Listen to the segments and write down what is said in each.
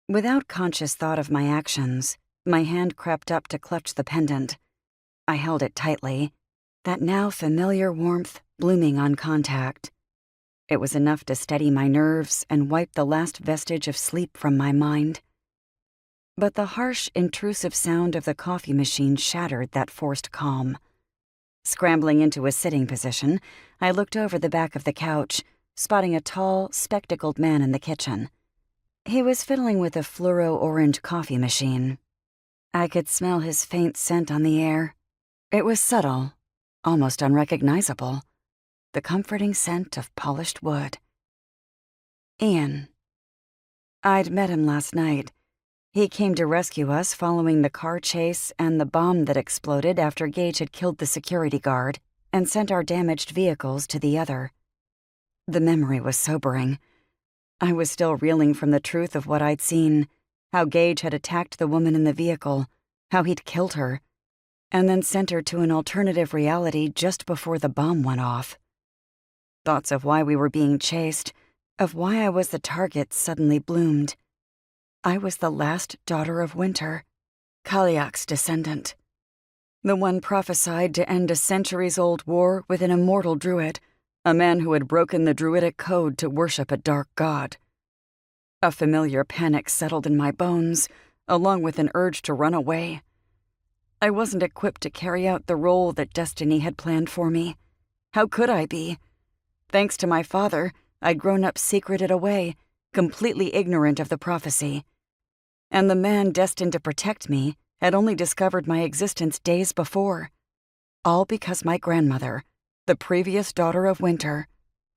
Without conscious thought of my actions, my hand crept up to clutch the pendant. I held it tightly, that now familiar warmth blooming on contact. It was enough to steady my nerves and wipe the last vestige of sleep from my mind. But the harsh, intrusive sound of the coffee machine shattered that forced calm. Scrambling into a sitting position, I looked over the back of the couch, spotting a tall, spectacled man in the kitchen. He was fiddling with a fluoro-orange coffee machine. I could smell his faint scent on the air. It was subtle, almost unrecognizable, the comforting scent of polished wood. Ian. I'd met him last night. He came to rescue us following the car chase and the bomb that exploded after Gage had killed the security guard and sent our damaged vehicles to the other. The memory was sobering. I was still reeling from the truth of what I'd seen, how Gage had attacked the woman in the vehicle, how he'd killed her, and then sent her to an alternative reality just before the bomb went off. Thoughts of why we were being chased, of why I was the target suddenly bloomed. I was the last daughter of Winter, Kaliak's descendant. The one prophesied to end a centuries-old war with an immortal druid, a man who had broken the druidic code to worship a dark god. A familiar panic settled in my bones, along with an urge to run away. I wasn't equipped to carry out the role that destiny had planned for me. How could I be? Thanks to my father, I'd grown up secreted away, completely ignorant of the prophecy. And the man destined to protect me had only discovered my existence days before. All because my grandmother, the previous daughter of Winter,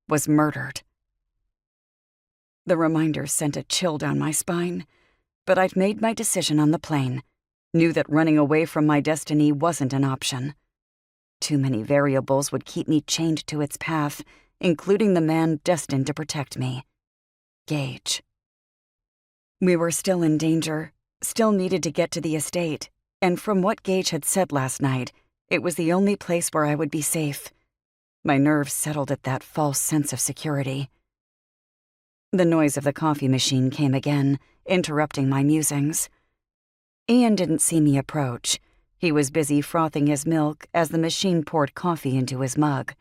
was murdered. The reminder sent a chill down my spine, but I'd made my decision on the plane, knew that running away from my destiny wasn't an option. Too many variables would keep me chained to its path, including the man destined to protect me, Gage. We were still in danger, still needed to get to the estate, and from what Gage had said last night, it was the only place where I would be safe. My nerves settled at that false sense of security. The noise of the coffee machine came again, interrupting my musings. Ian didn't see me approach. He was busy frothing his milk as the machine poured coffee into his mug.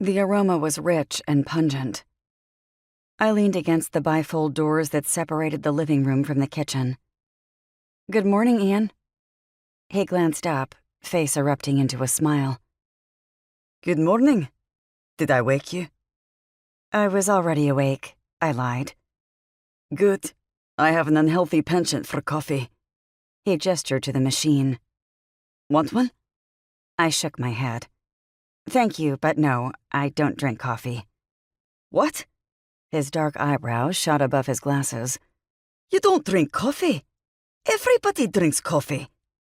The aroma was rich and pungent. I leaned against the bifold doors that separated the living room from the kitchen. "Good morning, Ian." He glanced up, face erupting into a smile. "Good morning. Did I wake you?" I was already awake, I lied. "Good. I have an unhealthy penchant for coffee." He gestured to the machine. "Want one?" I shook my head. "Thank you, but no, I don't drink coffee." "What?" His dark eyebrows shot above his glasses. "You don't drink coffee? Everybody drinks coffee."